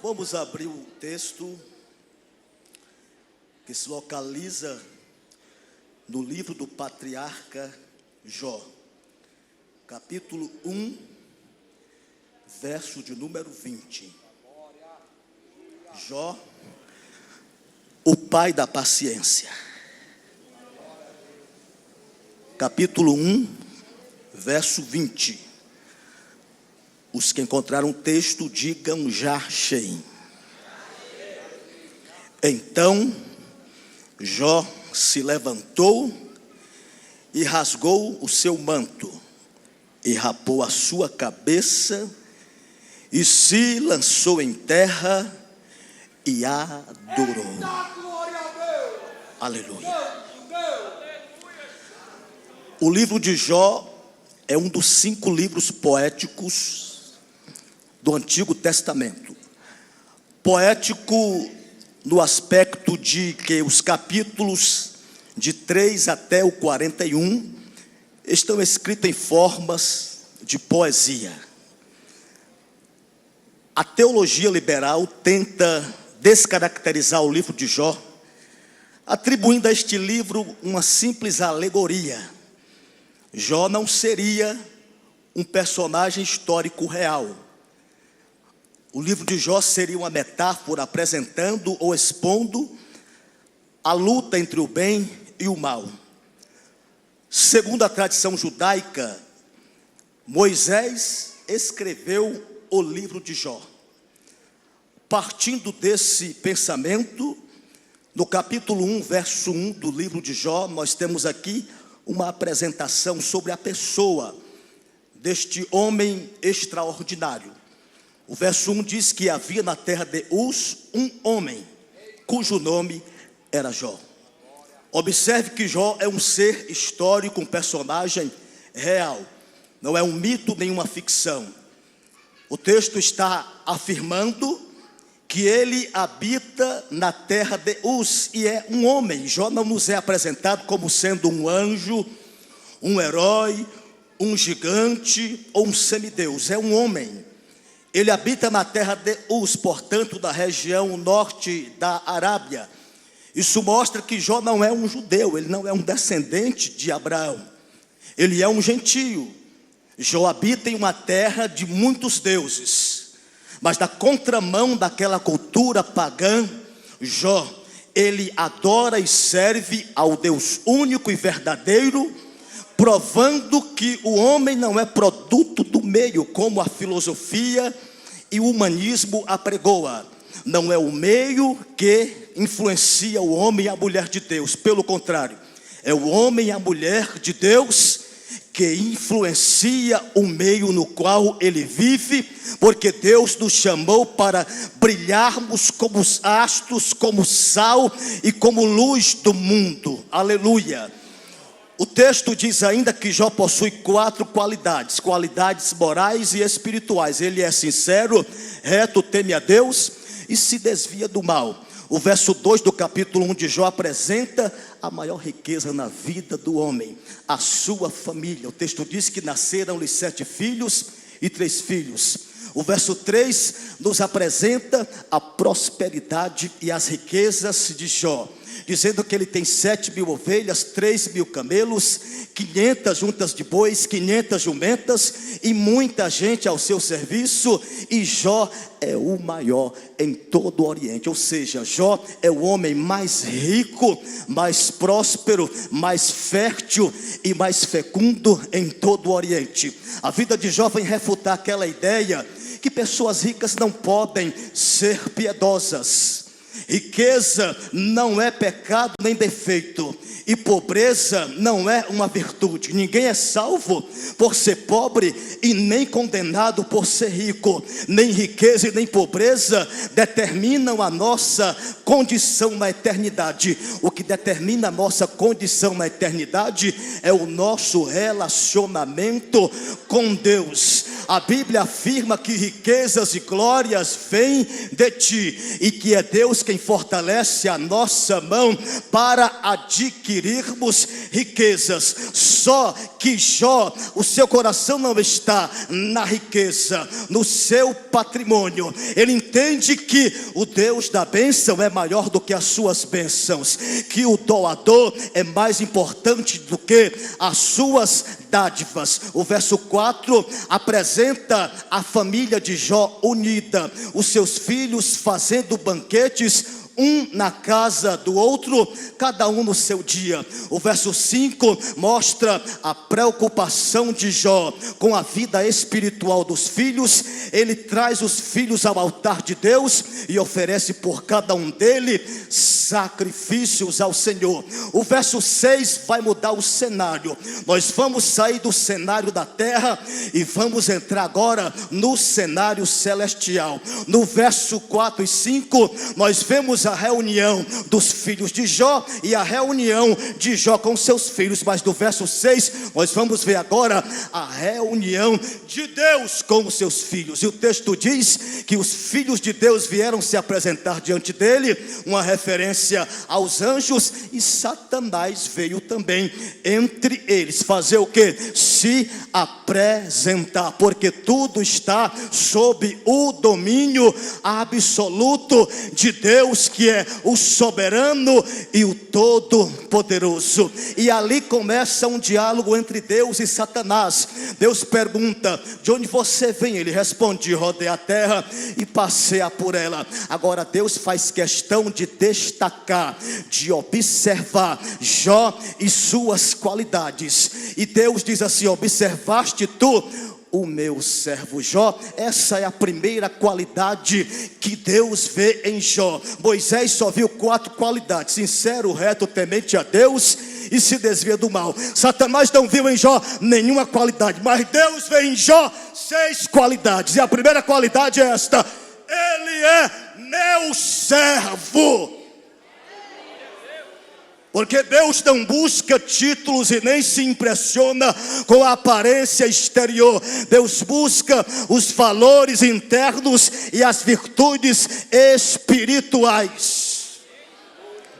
Vamos abrir o texto que se localiza no livro do patriarca Jó, capítulo 1, verso de número 20. Jó, o pai da paciência. Capítulo 1, verso 20. Os que encontraram o texto, digam já achei. Então Jó se levantou e rasgou o seu manto, e rapou a sua cabeça, e se lançou em terra, e adorou. Aleluia. O livro de Jó é um dos 5 livros poéticos do Antigo Testamento. Poético no aspecto de que os capítulos de 3 até o 41 estão escritos em formas de poesia. A teologia liberal tenta descaracterizar o livro de Jó, atribuindo a este livro uma simples alegoria. Jó não seria um personagem histórico real. O livro de Jó seria uma metáfora apresentando ou expondo a luta entre o bem e o mal. Segundo a tradição judaica, Moisés escreveu o livro de Jó. Partindo desse pensamento, no capítulo 1, verso 1 do livro de Jó, nós temos aqui uma apresentação sobre a pessoa deste homem extraordinário. O verso 1 diz que havia na terra de Uz um homem, cujo nome era Jó. Observe que Jó é um ser histórico, um personagem real. Não é um mito, nem uma ficção. O texto está afirmando que ele habita na terra de Uz e é um homem. Jó não nos é apresentado como sendo um anjo, um herói, um gigante ou um semideus. É um homem. Ele habita na terra de Uz, portanto, da região norte da Arábia. Isso mostra que Jó não é um judeu, ele não é um descendente de Abraão. Ele é um gentio. Jó habita em uma terra de muitos deuses. Mas na contramão daquela cultura pagã, Jó, ele adora e serve ao Deus único e verdadeiro, provando que o homem não é produto do meio, como a filosofia e o humanismo apregoa. Não é o meio que influencia o homem e a mulher de Deus. Pelo contrário, é o homem e a mulher de Deus que influencia o meio no qual ele vive, porque Deus nos chamou para brilharmos como os astros, como sal e como luz do mundo. Aleluia. O texto diz ainda que Jó possui 4 qualidades morais e espirituais. Ele é sincero, reto, teme a Deus e se desvia do mal. O verso 2 do capítulo 1 de Jó apresenta a maior riqueza na vida do homem, a sua família. O texto diz que nasceram-lhe 7 filhos e 3 filhos. O verso 3 nos apresenta a prosperidade e as riquezas de Jó, dizendo que ele tem 7.000 ovelhas, 3.000 camelos, 500 juntas de bois, 500 jumentas e muita gente ao seu serviço. E Jó é o maior em todo o Oriente. Ou seja, Jó é o homem mais rico, mais próspero, mais fértil e mais fecundo em todo o Oriente. A vida de Jó vem refutar aquela ideia que pessoas ricas não podem ser piedosas. Riqueza não é pecado nem defeito, e pobreza não é uma virtude. Ninguém é salvo por ser pobre e nem condenado por ser rico. Nem riqueza e nem pobreza determinam a nossa condição na eternidade. O que determina a nossa condição na eternidade é o nosso relacionamento com Deus. A Bíblia afirma que riquezas e glórias vêm de ti, e que é Deus quem quem fortalece a nossa mão para adquirirmos riquezas. Só que Jó, o seu coração não está na riqueza, no seu patrimônio. Ele entende que o Deus da bênção é maior do que as suas bênçãos, que o doador é mais importante do que as suas dádivas. O verso 4 apresenta a família de Jó unida, os seus filhos fazendo banquetes, um na casa do outro, cada um no seu dia. O verso 5 mostra a preocupação de Jó com a vida espiritual dos filhos. Ele traz os filhos ao altar de Deus e oferece por cada um deles sacrifícios ao Senhor. O verso 6 vai mudar o cenário. Nós vamos sair do cenário da terra e vamos entrar agora no cenário celestial. No verso 4 e 5 nós vemos a reunião dos filhos de Jó e a reunião de Jó com seus filhos. Mas no verso 6 nós vamos ver agora a reunião de Deus com os seus filhos. E o texto diz que os filhos de Deus vieram se apresentar diante dele, uma referência aos anjos, e Satanás veio também entre eles fazer o que? Se apresentar, porque tudo está sob o domínio absoluto de Deus, que é o soberano e o todo-poderoso. E ali começa um diálogo entre Deus e Satanás. Deus pergunta: de onde você vem? Ele responde: rodei a terra e passeia por ela. Agora Deus faz questão de destacar, de observar Jó e suas qualidades. E Deus diz assim: observaste tu o meu servo Jó? Essa é a primeira qualidade que Deus vê em Jó. Moisés só viu 4 qualidades: sincero, reto, temente a Deus e se desvia do mal. Satanás não viu em Jó nenhuma qualidade, mas Deus vê em Jó 6 qualidades. E a primeira qualidade é esta: ele é meu servo. Porque Deus não busca títulos e nem se impressiona com a aparência exterior. Deus busca os valores internos e as virtudes espirituais.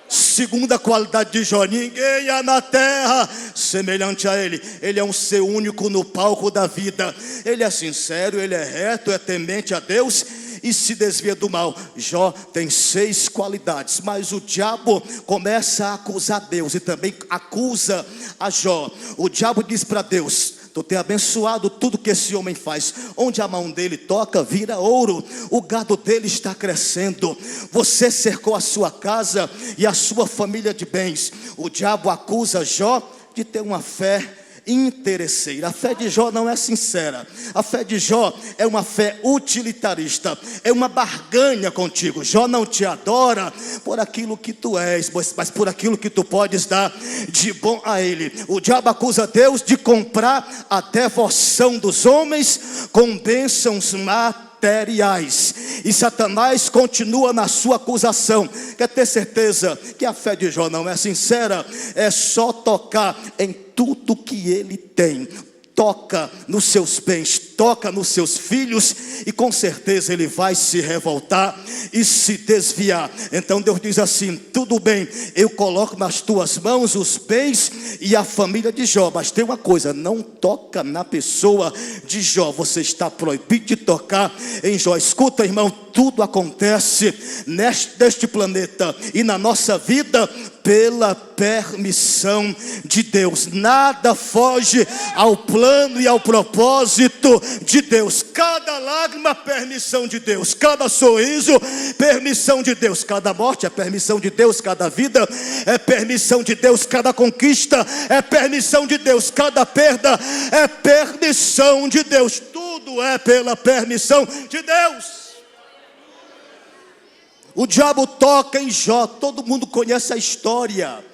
Segunda qualidade de Jó: ninguém há na terra semelhante a ele. Ele é um ser único no palco da vida. Ele é sincero, ele é reto, é temente a Deus e se desvia do mal. Jó tem 6 qualidades, mas o diabo começa a acusar Deus e também acusa a Jó. O diabo diz para Deus: tu tem abençoado tudo que esse homem faz. Onde a mão dele toca, vira ouro. O gado dele está crescendo. Você cercou a sua casa e a sua família de bens. O diabo acusa Jó de ter uma fé interesseira. A fé de Jó não é sincera. A fé de Jó é uma fé utilitarista, é uma barganha contigo. Jó não te adora por aquilo que tu és, mas por aquilo que tu podes dar de bom a ele. O diabo acusa Deus de comprar a devoção dos homens com bênçãos materiais. E Satanás continua na sua acusação. Quer ter certeza que a fé de Jó não é sincera? É só tocar em tudo que ele tem. Toca nos seus bens, toca nos seus filhos, e com certeza ele vai se revoltar e se desviar. Então Deus diz assim: tudo bem, eu coloco nas tuas mãos os bens e a família de Jó, mas tem uma coisa: não toca na pessoa de Jó. Você está proibido de tocar em Jó. Escuta, irmão, tudo acontece neste planeta e na nossa vida pela permissão de Deus. Nada foge ao plano e ao propósito de Deus. Cada lágrima, permissão de Deus. Cada sorriso, permissão de Deus. Cada morte é permissão de Deus. Cada vida é permissão de Deus. Cada conquista é permissão de Deus. Cada perda é permissão de Deus. Tudo é pela permissão de Deus. O diabo toca em Jó. Todo mundo conhece a história.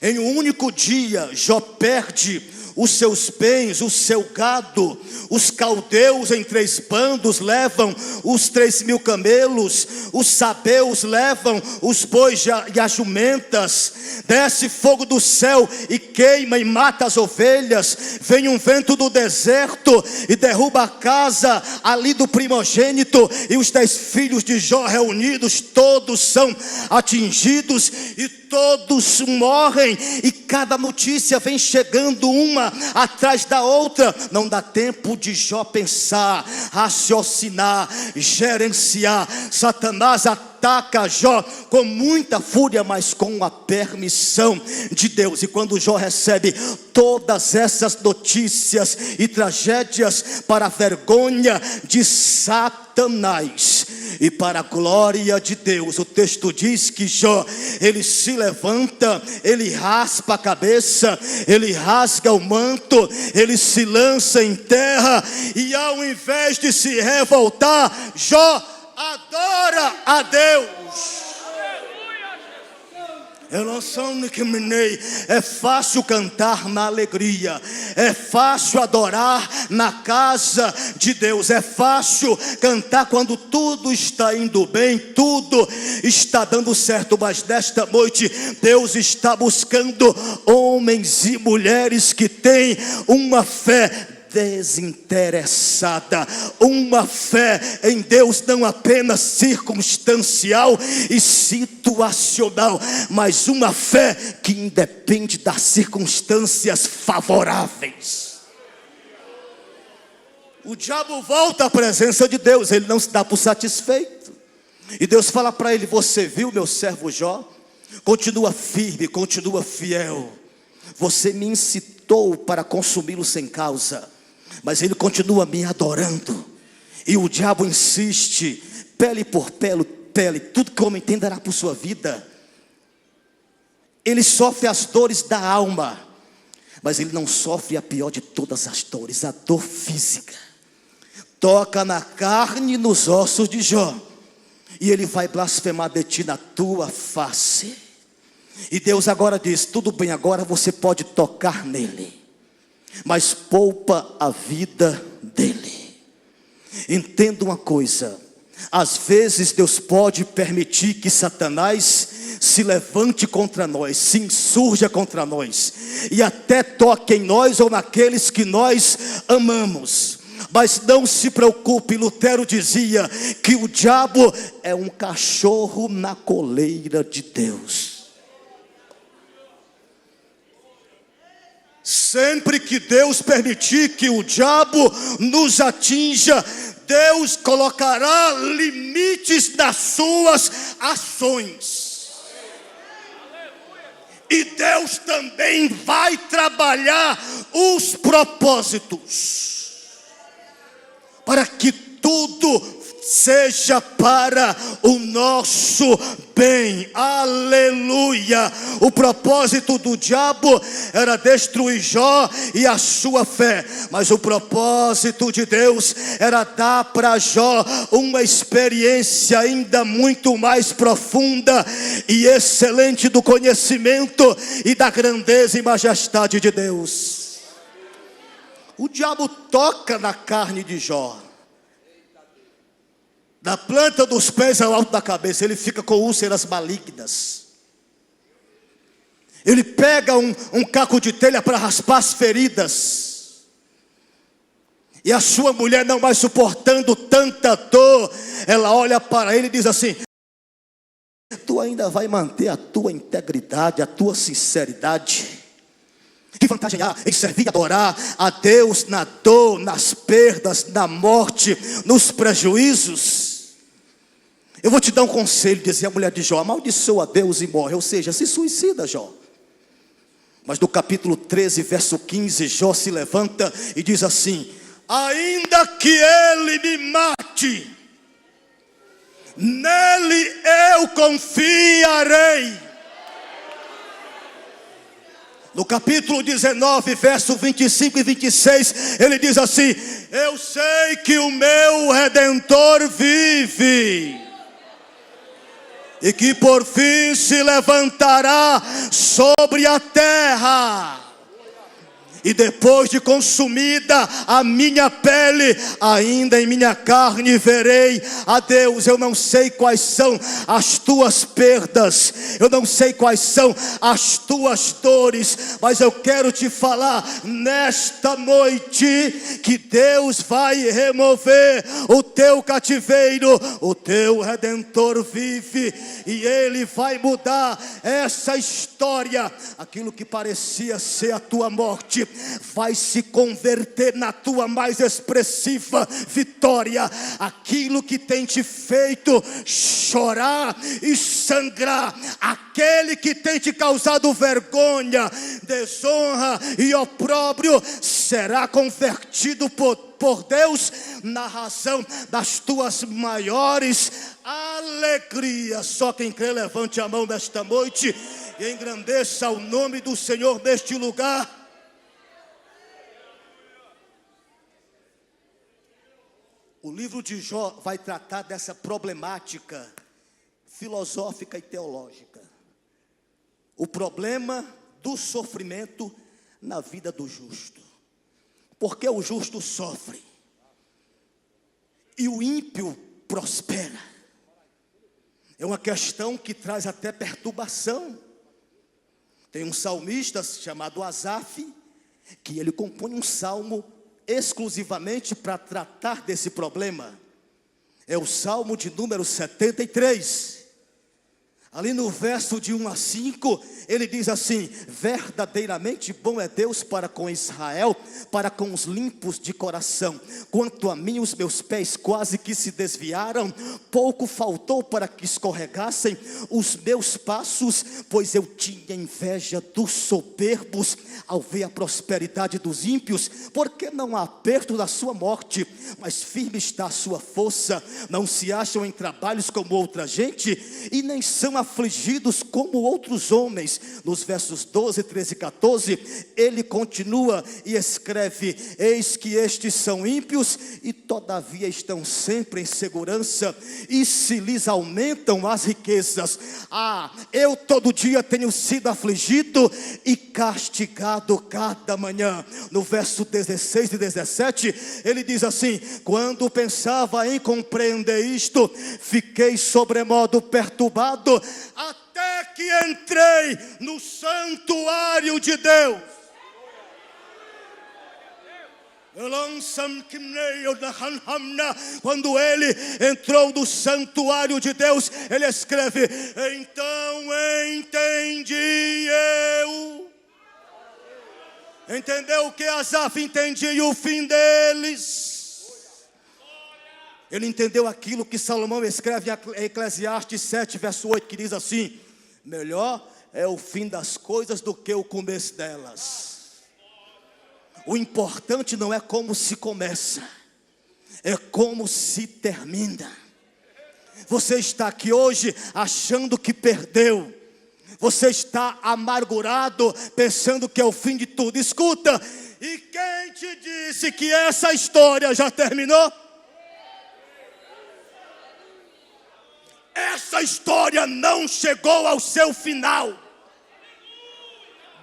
Em um único dia, Jó perde os seus bens, o seu gado. Os caldeus em 3 bandos levam os 3.000 camelos. Os sabeus levam os bois e as jumentas. Desce fogo do céu e queima e mata as ovelhas. Vem um vento do deserto e derruba a casa ali do primogênito. E os 10 filhos de Jó reunidos, todos são atingidos e todos morrem. E cada notícia vem chegando uma atrás da outra. Não dá tempo de Jó pensar, raciocinar, gerenciar. Satanás ataca Jó com muita fúria, mas com a permissão de Deus. E quando Jó recebe todas essas notícias e tragédias, para a vergonha de Satanás e para a glória de Deus, o texto diz que Jó, ele se levanta, ele raspa a cabeça, ele rasga o manto, ele se lança em terra, e ao invés de se revoltar, Jó adora a Deus. É fácil cantar na alegria, é fácil adorar na casa de Deus, é fácil cantar quando tudo está indo bem, tudo está dando certo. Mas nesta noite Deus está buscando homens e mulheres que têm uma fé desinteressada, uma fé em Deus não apenas circunstancial e situacional, mas uma fé que independe das circunstâncias favoráveis. O diabo volta à presença de Deus, ele não se dá por satisfeito, e Deus fala para ele: você viu meu servo Jó? Continua firme, continua fiel. Você me incitou para consumi-lo sem causa, mas ele continua me adorando. E o diabo insiste, pele por pele, tudo que o homem tem dará por sua vida. Ele sofre as dores da alma, mas ele não sofre a pior de todas as dores, a dor física. Toca na carne e nos ossos de Jó, e ele vai blasfemar de ti na tua face. E Deus agora diz: tudo bem, agora você pode tocar nele, mas poupa a vida dele. Entenda uma coisa: às vezes Deus pode permitir que Satanás se levante contra nós, se insurja contra nós, e até toque em nós ou naqueles que nós amamos. Mas não se preocupe, Lutero dizia que o diabo é um cachorro na coleira de Deus. Sempre que Deus permitir que o diabo nos atinja, Deus colocará limites nas suas ações. E Deus também vai trabalhar os propósitos, para que tudo seja para o nosso bem. Aleluia. O propósito do diabo era destruir Jó e a sua fé, mas o propósito de Deus era dar para Jó uma experiência ainda muito mais profunda e excelente do conhecimento e da grandeza e majestade de Deus. O diabo toca na carne de Jó, da planta dos pés ao alto da cabeça. Ele fica com úlceras malignas. Ele pega um caco de telha para raspar as feridas. E a sua mulher, não mais suportando tanta dor, ela olha para ele e diz assim: tu ainda vai manter a tua integridade, a tua sinceridade? Que vantagem há em servir e adorar a Deus na dor, nas perdas, na morte, nos prejuízos? Eu vou te dar um conselho, dizia a mulher de Jó: amaldiçoa a Deus e morre, ou seja, se suicida, Jó. Mas no capítulo 13, verso 15, Jó se levanta e diz assim: ainda que ele me mate, nele eu confiarei. No capítulo 19, verso 25 e 26, ele diz assim: eu sei que o meu Redentor vive, e que por fim se levantará sobre a terra. E depois de consumida a minha pele, ainda em minha carne verei a Deus. Eu não sei quais são as tuas perdas, eu não sei quais são as tuas dores, mas eu quero te falar nesta noite que Deus vai remover o teu cativeiro. O teu Redentor vive e Ele vai mudar essa história. Aquilo que parecia ser a tua morte vai se converter na tua mais expressiva vitória. Aquilo que tem te feito chorar e sangrar, aquele que tem te causado vergonha, desonra e opróbrio, será convertido por Deus na razão das tuas maiores alegrias. Só quem crê levante a mão nesta noite e engrandeça o nome do Senhor neste lugar. O livro de Jó vai tratar dessa problemática filosófica e teológica. O problema do sofrimento na vida do justo. Porque o justo sofre e o ímpio prospera. É uma questão que traz até perturbação. Tem um salmista chamado Asaf, que ele compõe um salmo exclusivamente para tratar desse problema. É o salmo de número 73. Ali no verso de 1 a 5, ele diz assim: verdadeiramente bom é Deus para com Israel, para com os limpos de coração. Quanto a mim, os meus pés quase que se desviaram, pouco faltou para que escorregassem os meus passos, pois eu tinha inveja dos soberbos ao ver a prosperidade dos ímpios, porque não há aperto da sua morte, mas firme está a sua força. Não se acham em trabalhos como outra gente, e nem são afligidos como outros homens. Nos versos 12, 13 e 14, ele continua e escreve: eis que estes são ímpios e todavia estão sempre em segurança, e se lhes aumentam as riquezas. Eu todo dia tenho sido afligido e castigado cada manhã. No verso 16 e 17, ele diz assim: quando pensava em compreender isto, fiquei sobremodo perturbado, até que entrei no santuário de Deus. Quando ele entrou no santuário de Deus, ele escreve: então entendi eu. Entendeu o que Asaf entendia o fim deles? Ele entendeu aquilo que Salomão escreve em Eclesiastes 7, verso 8, que diz assim: melhor é o fim das coisas do que o começo delas. O importante não é como se começa, é como se termina. Você está aqui hoje achando que perdeu. Você está amargurado, pensando que é o fim de tudo. Escuta, e quem te disse que essa história já terminou? Essa história não chegou ao seu final.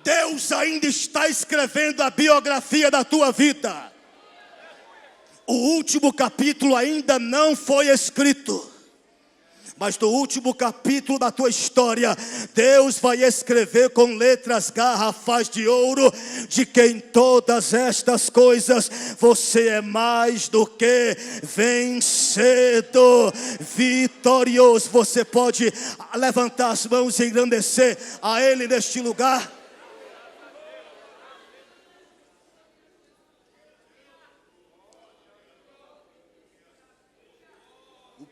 Deus ainda está escrevendo a biografia da tua vida. O último capítulo ainda não foi escrito, mas no último capítulo da tua história, Deus vai escrever com letras garrafais de ouro, de que em todas estas coisas você é mais do que vencedor, vitorioso. Você pode levantar as mãos e engrandecer a Ele neste lugar.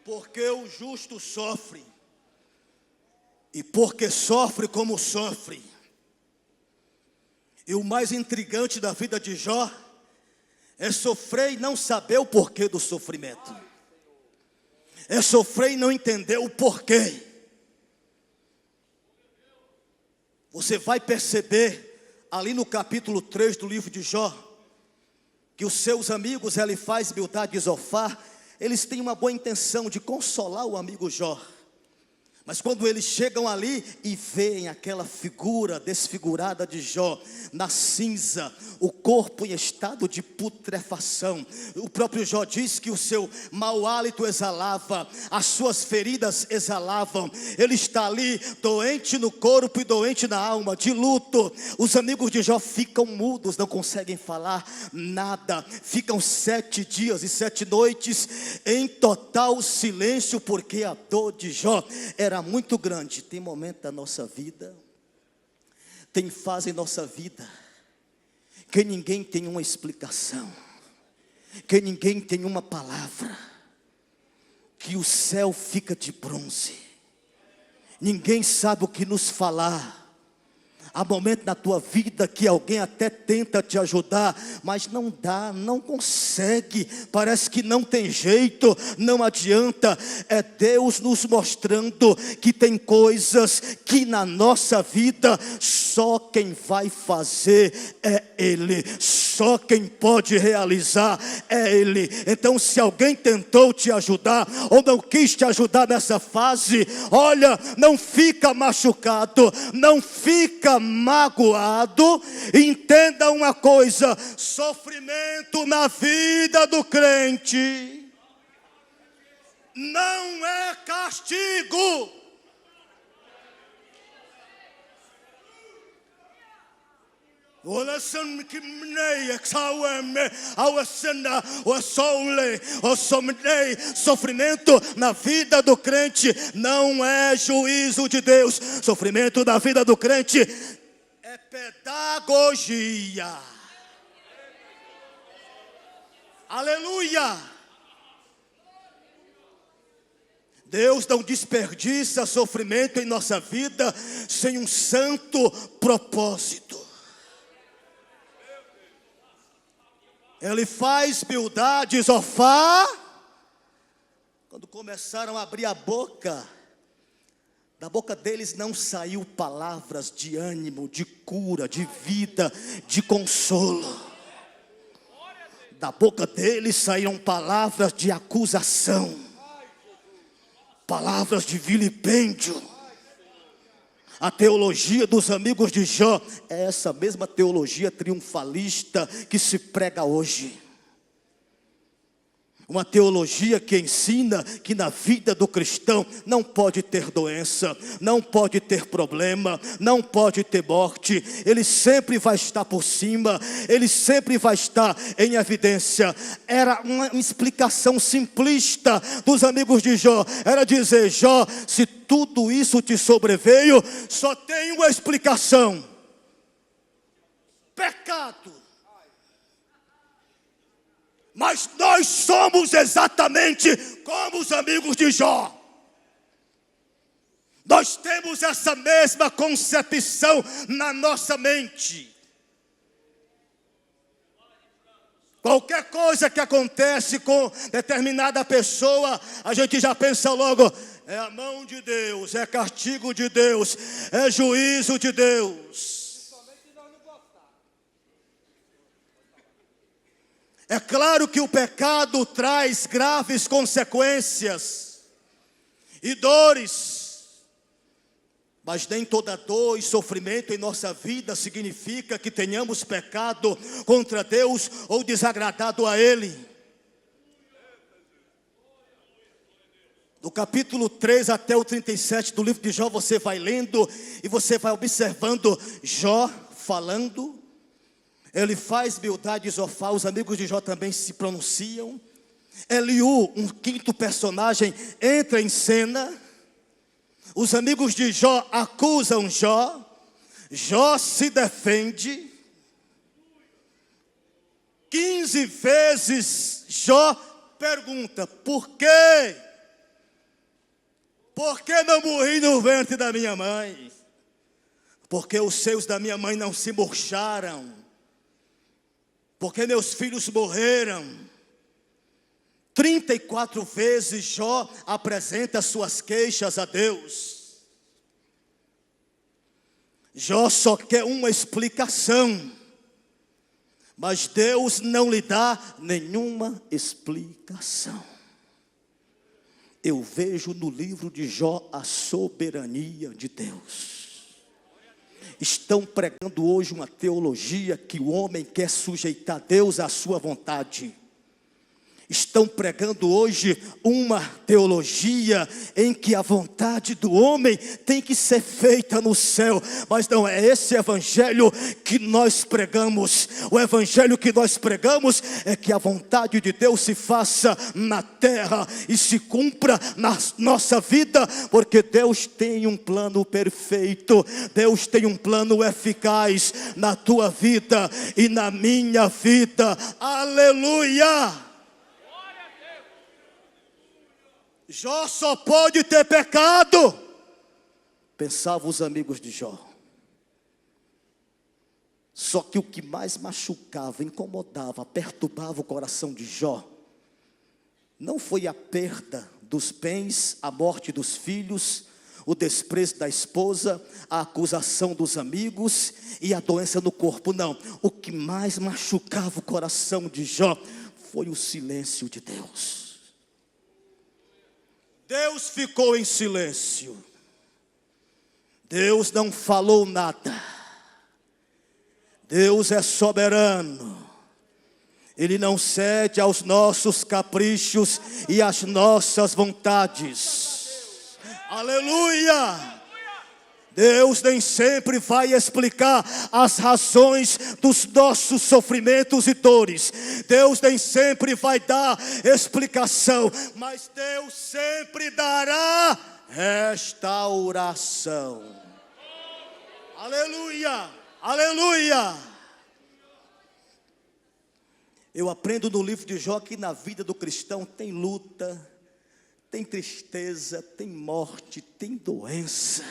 Porque o justo sofre, e porque sofre como sofre. E o mais intrigante da vida de Jó é sofrer e não saber o porquê do sofrimento. É sofrer e não entender o porquê. Você vai perceber ali no capítulo 3 do livro de Jó, que os seus amigos Elifaz, Bildade e Zofar, eles têm uma boa intenção de consolar o amigo Jó. Mas quando eles chegam ali e veem aquela figura desfigurada de Jó, na cinza, o corpo em estado de putrefação, o próprio Jó diz que o seu mau hálito exalava, as suas feridas exalavam, ele está ali doente no corpo e doente na alma, de luto. Os amigos de Jó ficam mudos, não conseguem falar nada, ficam 7 dias e 7 noites em total silêncio, porque a dor de Jó era muito grande. Tem momento da nossa vida, tem fase em nossa vida, que ninguém tem uma explicação, que ninguém tem uma palavra, que o céu fica de bronze, ninguém sabe o que nos falar. Há momentos na tua vida que alguém até tenta te ajudar, mas não dá, não consegue, parece que não tem jeito, não adianta. É Deus nos mostrando que tem coisas que na nossa vida só quem vai fazer é Ele, só quem pode realizar é Ele. Então, se alguém tentou te ajudar ou não quis te ajudar nessa fase, olha, não fica machucado, não fica magoado. Entenda uma coisa: sofrimento na vida do crente não é castigo. Sofrimento na vida do crente não é juízo de Deus. Sofrimento na vida do crente é pedagogia. Aleluia. Deus não desperdiça sofrimento em nossa vida sem um santo propósito. Ele faz Bildade e Zofar. Quando começaram a abrir a boca, da boca deles não saiu palavras de ânimo, de cura, de vida, de consolo. Da boca deles saíram palavras de acusação, palavras de vilipêndio. A teologia dos amigos de Jó é essa mesma teologia triunfalista que se prega hoje. Uma teologia que ensina que na vida do cristão não pode ter doença, não pode ter problema, não pode ter morte. Ele sempre vai estar por cima, ele sempre vai estar em evidência. Era uma explicação simplista dos amigos de Jó. Era dizer: Jó, se tudo isso te sobreveio, só tem uma explicação: pecado. Mas nós somos exatamente como os amigos de Jó. Nós temos essa mesma concepção na nossa mente. Qualquer coisa que acontece com determinada pessoa, a gente já pensa logo: é a mão de Deus, é castigo de Deus, é juízo de Deus. É claro que o pecado traz graves consequências e dores, mas nem toda dor e sofrimento em nossa vida significa que tenhamos pecado contra Deus ou desagradado a Ele. Do capítulo 3 até o 37 do livro de Jó, você vai lendo e você vai observando Jó falando. Ele faz Bildade e Zofar, os amigos de Jó também se pronunciam. Eliú, um quinto personagem, entra em cena. Os amigos de Jó acusam Jó. Jó se defende. 15 vezes Jó pergunta: por quê? Por que não morri no ventre da minha mãe? Porque os seios da minha mãe não se murcharam. Porque meus filhos morreram. 34 vezes Jó apresenta suas queixas a Deus. Jó só quer uma explicação, mas Deus não lhe dá nenhuma explicação. eu vejo no livro de Jó a soberania de Deus. Estão pregando hoje uma teologia que o homem quer sujeitar Deus à sua vontade. Estão pregando hoje uma teologia em que a vontade do homem tem que ser feita no céu, mas não é esse evangelho que nós pregamos. O evangelho que nós pregamos é que a vontade de Deus se faça na terra e se cumpra na nossa vida, porque Deus tem um plano perfeito, Deus tem um plano eficaz na tua vida e na minha vida. Aleluia! Jó só pode ter pecado, pensavam os amigos de Jó. Só que o que mais machucava, incomodava, perturbava o coração de Jó, não foi a perda dos bens, a morte dos filhos, o desprezo da esposa, a acusação dos amigos e a doença no corpo, não. O que mais machucava o coração de Jó foi o silêncio de Deus. Deus ficou em silêncio. Deus não falou nada. Deus é soberano. Ele não cede aos nossos caprichos e às nossas vontades. Aleluia! Deus nem sempre vai explicar as razões dos nossos sofrimentos e dores. Deus nem sempre vai dar explicação, mas Deus sempre dará restauração. Aleluia! Aleluia! Eu aprendo no livro de Jó que na vida do cristão tem luta, tem tristeza, tem morte, tem doença.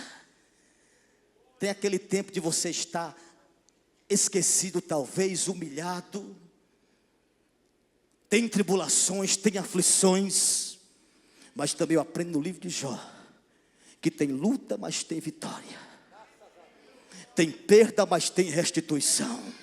Tem aquele tempo de você estar esquecido, talvez, humilhado. Tem tribulações, tem aflições. Mas também eu aprendo no livro de Jó que tem luta, mas tem vitória. Tem perda, mas tem restituição.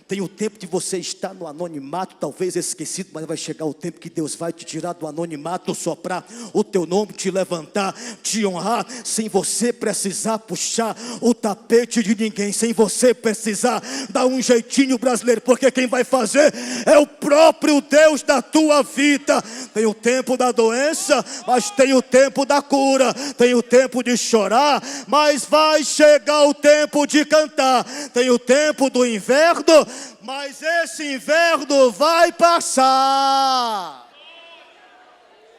Tem o tempo de você estar no anonimato, talvez esquecido, mas vai chegar o tempo que Deus vai te tirar do anonimato, soprar o teu nome, te levantar, te honrar, sem você precisar puxar o tapete de ninguém, sem você precisar dar um jeitinho brasileiro, porque quem vai fazer é o próprio Deus da tua vida. Tem o tempo da doença, mas tem o tempo da cura, tem o tempo de chorar, mas vai chegar o tempo de cantar, tem o tempo do inverno, mas esse inverno vai passar.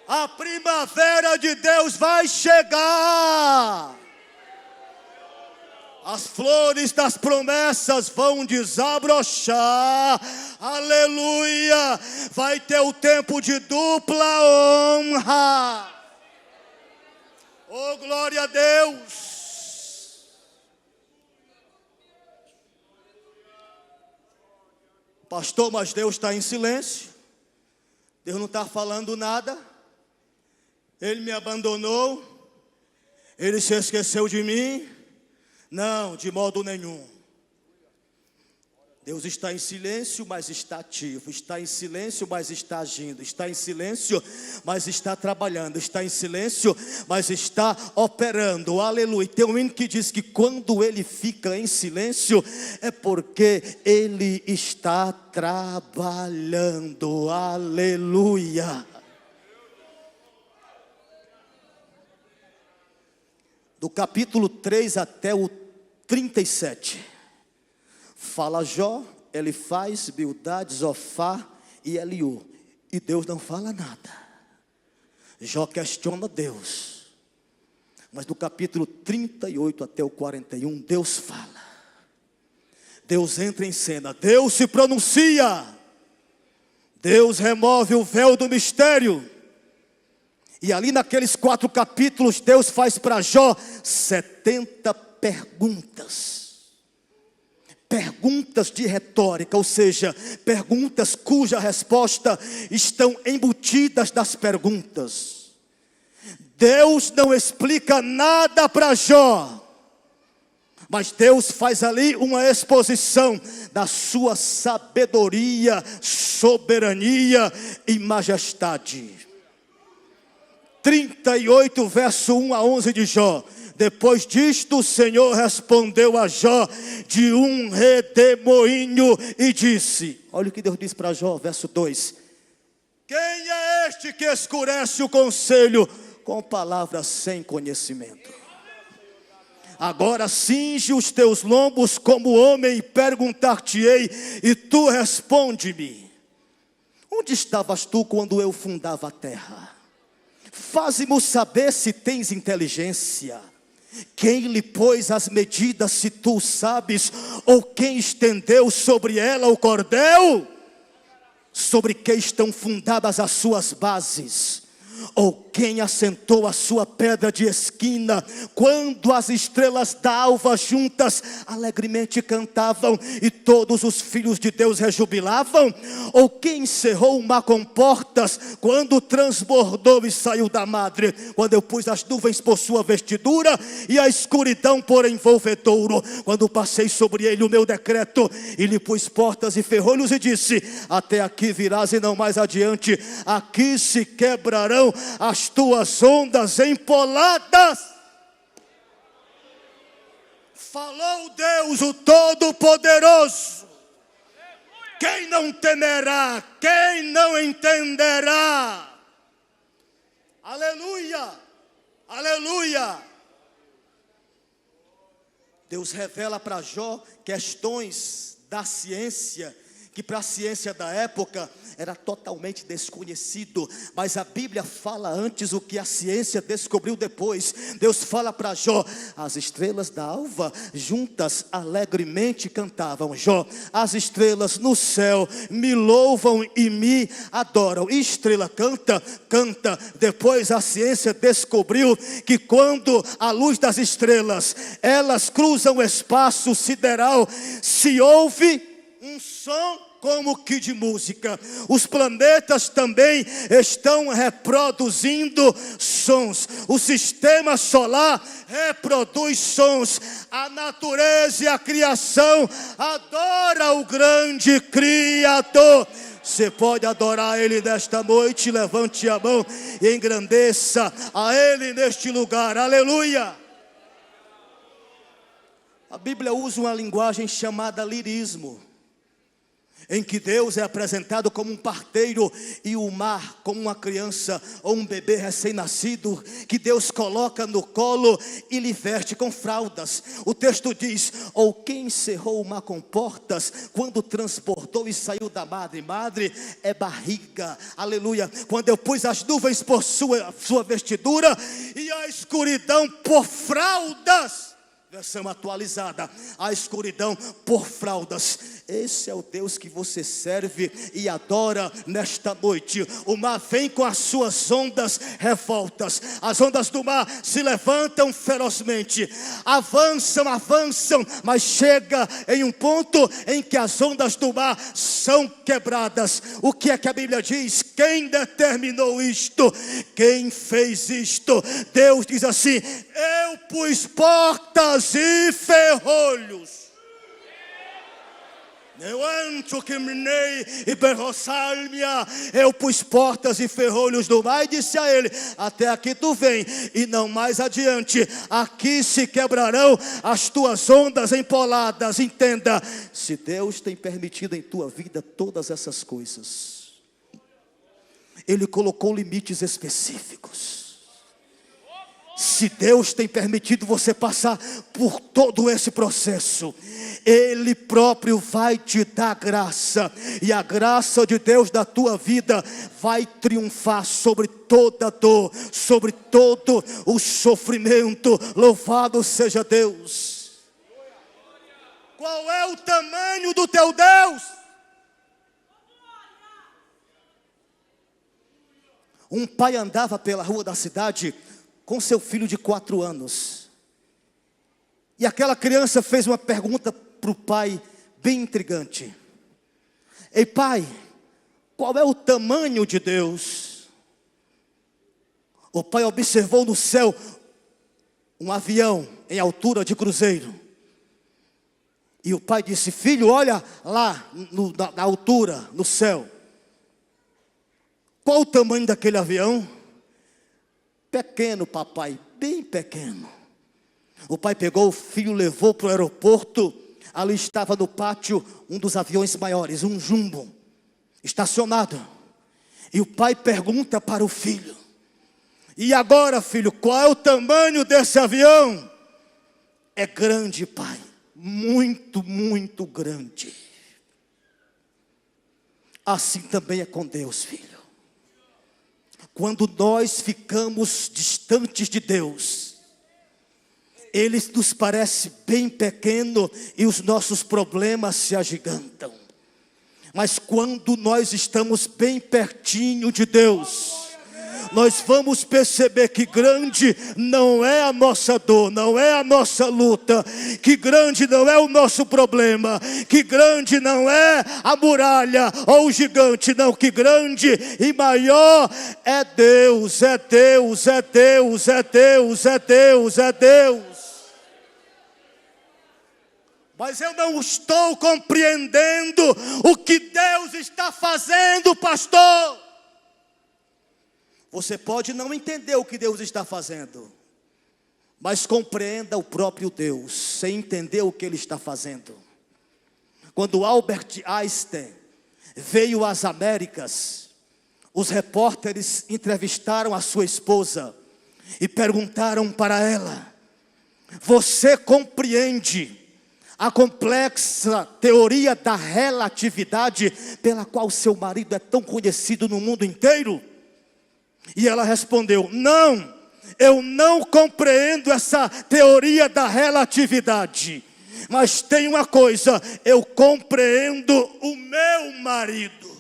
A primavera de Deus vai chegar. As flores das promessas vão desabrochar. Aleluia! Vai ter o tempo de dupla honra. Oh, glória a Deus! Pastor, mas Deus está em silêncio. Deus não está falando nada. Ele me abandonou. Ele se esqueceu de mim. Não, de modo nenhum. Deus está em silêncio, mas está ativo. Está em silêncio, mas está agindo. Está em silêncio, mas está trabalhando. Está em silêncio, mas está operando. Aleluia. Tem um hino que diz que quando ele fica em silêncio é porque ele está trabalhando. Aleluia. Do capítulo 3 até o 37. Fala Jó, Elifaz, Bildade, Zofar e Eliú. E Deus não fala nada. Jó questiona Deus. Mas do capítulo 38 até o 41, Deus fala. Deus entra em cena. Deus se pronuncia. Deus remove o véu do mistério. E ali naqueles 4 capítulos, Deus faz para Jó 70 perguntas. Perguntas de retórica, ou seja, perguntas cuja resposta estão embutidas nas perguntas. Deus não explica nada para Jó, mas Deus faz ali uma exposição da sua sabedoria, soberania e majestade. 38, verso 1 a 11 de Jó. Depois disto, o Senhor respondeu a Jó de um redemoinho e disse, olha o que Deus diz para Jó, verso 2. Quem é este que escurece o conselho com palavras sem conhecimento? Agora cinge os teus lombos como homem e perguntar-te-ei, e tu responde-me. Onde estavas tu quando eu fundava a terra? Faze-me saber se tens inteligência. Quem lhe pôs as medidas, se tu sabes? Ou quem estendeu sobre ela o cordel? Sobre que estão fundadas as suas bases? Ou quem assentou a sua pedra de esquina? Quando as estrelas da alva juntas alegremente cantavam e todos os filhos de Deus rejubilavam? Ou quem encerrou o mar com portas quando transbordou e saiu da madre? Quando eu pus as nuvens por sua vestidura e a escuridão por envolvedouro? Quando passei sobre ele o meu decreto e lhe pus portas e ferrolhos e disse, até aqui virás e não mais adiante, aqui se quebrarão as tuas ondas empoladas. Falou Deus o Todo-Poderoso. Quem não temerá? Quem não entenderá? Aleluia, aleluia. Deus revela para Jó questões da ciência que para a ciência da época era totalmente desconhecido, mas a Bíblia fala antes o que a ciência descobriu depois. Deus fala para Jó, as estrelas da alva juntas alegremente cantavam. Jó, as estrelas no céu me louvam e me adoram. E estrela canta, canta. Depois a ciência descobriu que quando a luz das estrelas, elas cruzam o espaço sideral, se ouve um som como que de música. Os planetas também estão reproduzindo sons. O sistema solar reproduz sons. A natureza e a criação adora o grande Criador. Você pode adorar Ele nesta noite. Levante a mão e engrandeça a Ele neste lugar. Aleluia. A Bíblia usa uma linguagem chamada lirismo, em que Deus é apresentado como um parteiro e o mar como uma criança ou um bebê recém-nascido que Deus coloca no colo e lhe veste com fraldas. O texto diz, ou quem encerrou o mar com portas quando transportou e saiu da madre? Madre é barriga, aleluia. Quando eu pus as nuvens por sua vestidura e a escuridão por fraldas. Versão atualizada, a escuridão por fraldas. Esse é o Deus que você serve e adora nesta noite. O mar vem com as suas ondas revoltas. As ondas do mar se levantam ferozmente. Avançam, mas chega em um ponto em que as ondas do mar são quebradas. O que é que a Bíblia diz? Quem determinou isto? Quem fez isto? Deus diz assim, eu pus portas e ferrolhos. Eu pus portas e ferrolhos do mar e disse a ele, até aqui tu vem e não mais adiante. Aqui se quebrarão as tuas ondas empoladas. Entenda, se Deus tem permitido em tua vida todas essas coisas, Ele colocou limites específicos. Se Deus tem permitido você passar por todo esse processo, Ele próprio vai te dar graça. E a graça de Deus da tua vida vai triunfar sobre toda dor, sobre todo o sofrimento. Louvado seja Deus. Qual é o tamanho do teu Deus? Um pai andava pela rua da cidade com seu filho de 4 anos. E aquela criança fez uma pergunta para o pai, bem intrigante. Ei pai, qual é o tamanho de Deus? O pai observou no céu um avião em altura de cruzeiro. E o pai disse, filho, olha lá na altura, no céu. Qual o tamanho daquele avião? pequeno, papai, bem pequeno. O pai pegou o filho, levou para o aeroporto. Ali estava no pátio um dos aviões maiores, um jumbo, estacionado. E o pai pergunta para o filho: e agora, filho, qual é o tamanho desse avião? É grande, pai, muito, muito grande. Assim também é com Deus, filho. Quando nós ficamos distantes de Deus, Ele nos parece bem pequeno e os nossos problemas se agigantam. Mas quando nós estamos bem pertinho de Deus, nós vamos perceber que grande não é a nossa dor, não é a nossa luta, que grande não é o nosso problema, que grande não é a muralha ou o gigante, não, que grande e maior é Deus, é Deus, é Deus, é Deus, é Deus, é Deus. Mas eu não estou compreendendo o que Deus está fazendo, pastor. Você pode não entender o que Deus está fazendo, mas compreenda o próprio Deus, sem entender o que Ele está fazendo. Quando Albert Einstein veio às Américas, os repórteres entrevistaram a sua esposa e perguntaram para ela: você compreende a complexa teoria da relatividade pela qual seu marido é tão conhecido no mundo inteiro? E ela respondeu: não, eu não compreendo essa teoria da relatividade, mas tem uma coisa, eu compreendo o meu marido.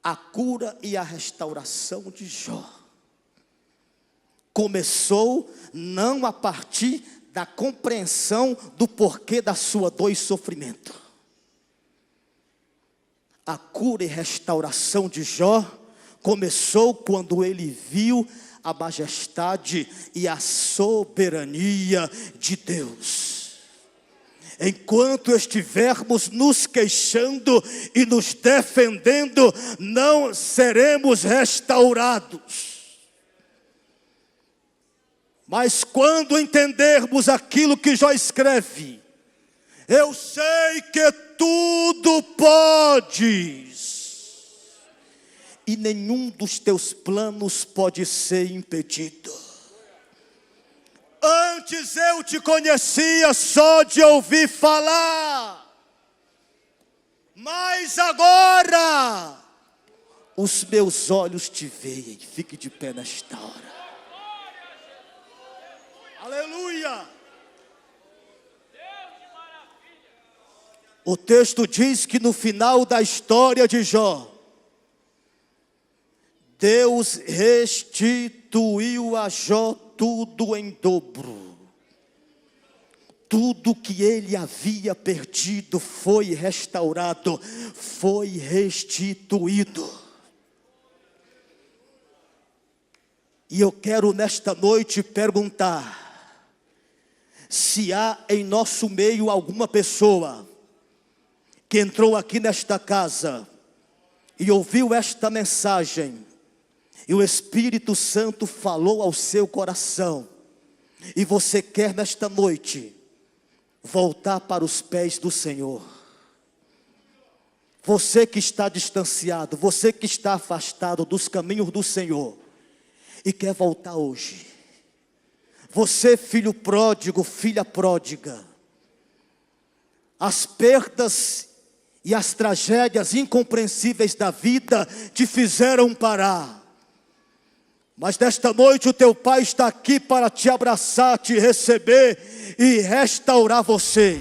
A cura e a restauração de Jó começou não a partir da compreensão do porquê da sua dor e sofrimento. A cura e restauração de Jó começou quando ele viu a majestade e a soberania de Deus. Enquanto estivermos nos queixando e nos defendendo, não seremos restaurados. Mas quando entendermos aquilo que Jó escreve: eu sei que tudo podes, e nenhum dos teus planos pode ser impedido. Antes eu te conhecia só de ouvir falar, mas agora os meus olhos te veem. Fique de pé nesta hora. Aleluia! O texto diz que no final da história de Jó, Deus restituiu a Jó tudo em dobro. Tudo que ele havia perdido foi restaurado, foi restituído. E eu quero nesta noite perguntar: se há em nosso meio alguma pessoa que entrou aqui nesta casa e ouviu esta mensagem, e o Espírito Santo falou ao seu coração, e você quer nesta noite voltar para os pés do Senhor. Você que está distanciado, você que está afastado dos caminhos do Senhor e quer voltar hoje. Você, filho pródigo, filha pródiga, as perdas e as tragédias incompreensíveis da vida te fizeram parar. Mas nesta noite o teu Pai está aqui para te abraçar, te receber e restaurar você.